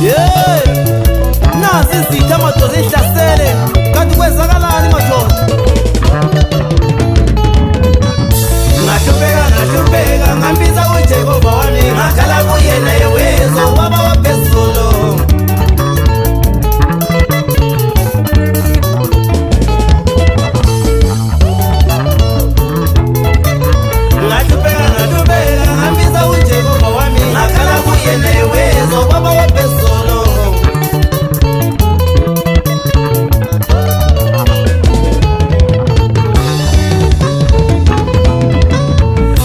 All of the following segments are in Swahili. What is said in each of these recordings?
Yeah, nasi izitha amadoda ehlasele, kanti kwenzakalani madoda? Ngahlupheka ngambiza uJehova wami, ngakhala kuyena yewezo baba waphezulu. Ngahlupheka ngambiza uJehova wami, ngakhala kuyena yewezo baba waphezulu.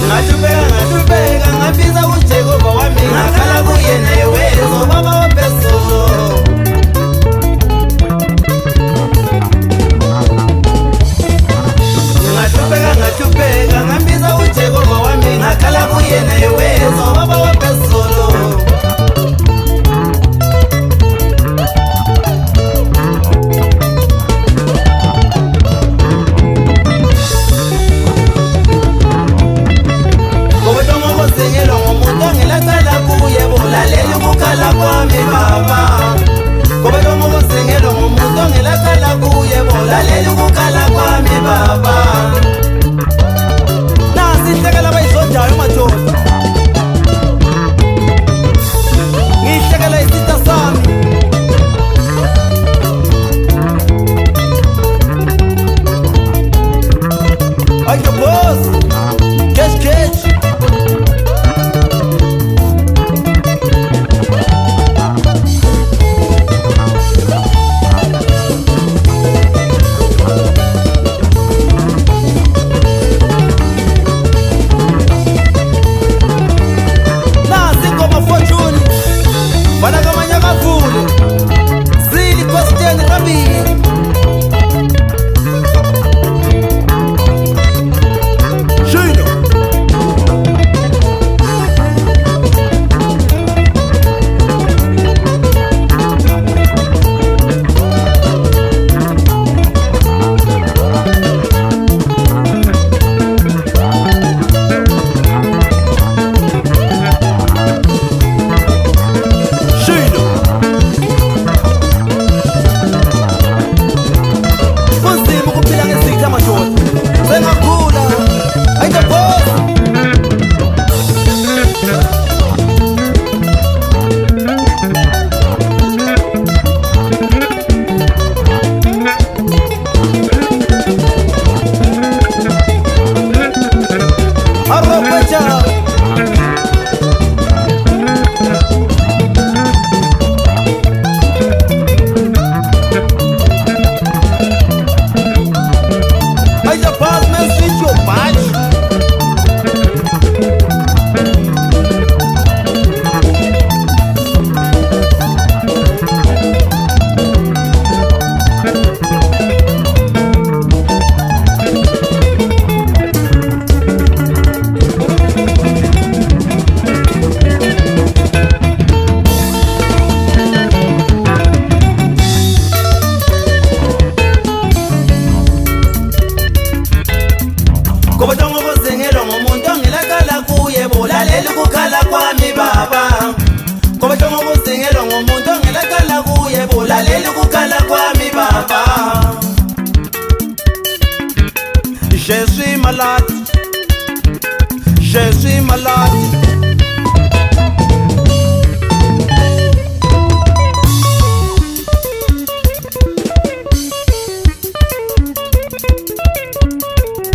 Ngahlupheka ngambiza uJehova wami, ngakhala kuyena yewezo baba waphezulu. Ngahlupheka ngambiza uJehova wami, ngakhala kuyena yewezo baba waphezulu. Ngokutongokosingelwa ngomuntu ongelacala kuye, bulaleli ukukhala kwami baba. Ngokutongokosingelwa ngomuntu ongelacala kuye, bulaleli ukukhala kwami baba. Nasi inhlekela abayizondayo madoda, ngiyihlekela isitha sami. Ayo boss, cash Je suis malade.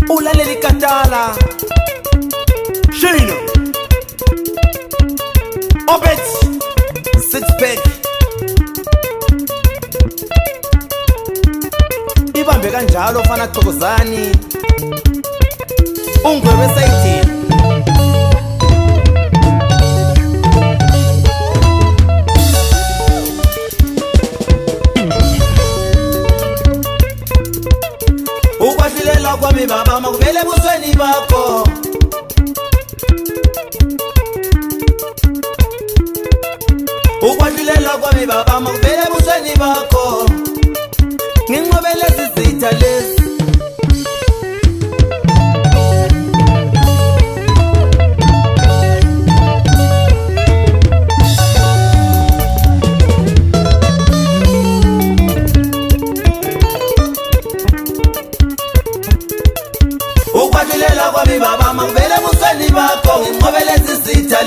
Ulaleli katala Shino Obet Sixpack Ibambe kanjalo fana Thokozani Ungwebe sayithini Ukwahlilela kwami baba makuvele busweni bakho Ukwahlilela kwami baba makuvele busweni bakho Nginqobele sizitha lezi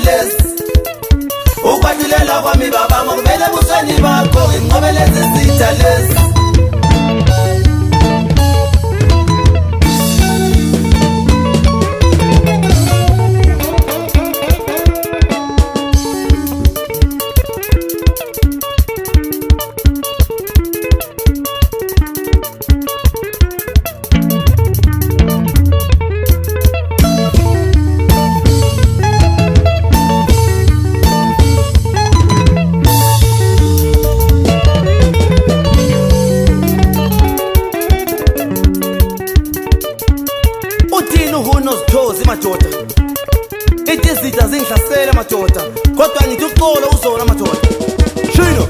lesi ukwahlulela kwami baba ngokuvela ebusweni bakho nginqobe lezi zitha lesi. Madoda ithi izitha zingihlasela madoda kodwa ngithi uxolo uzona madoda shino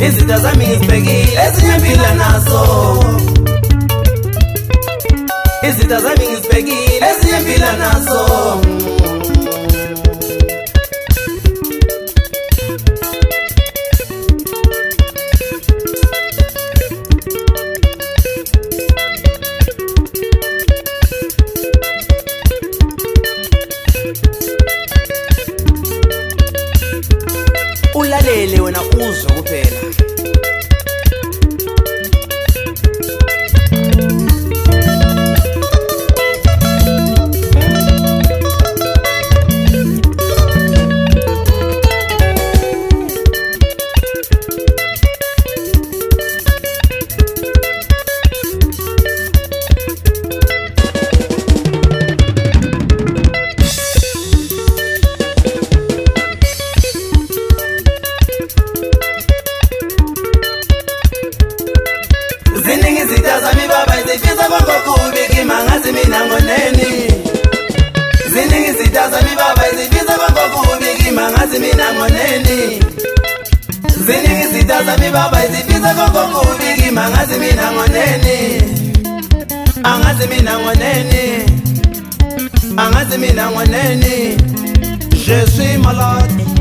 izitha zami ngizibhekile ezinye phila nazo izitha zami ngizibhekile ezinye phila nazo ulalele wena uzwa kuphela izitha zami baba izifisa kongokubi mangazi mina ngoneni ziningi izitha zami baba izifisa kongokubi mangazi mina ngoneni ziningi izitha zami baba izifisa kongokubi mangazi mina ngoneni angazi mina ngoneni angazi mina ngoneni je suis malade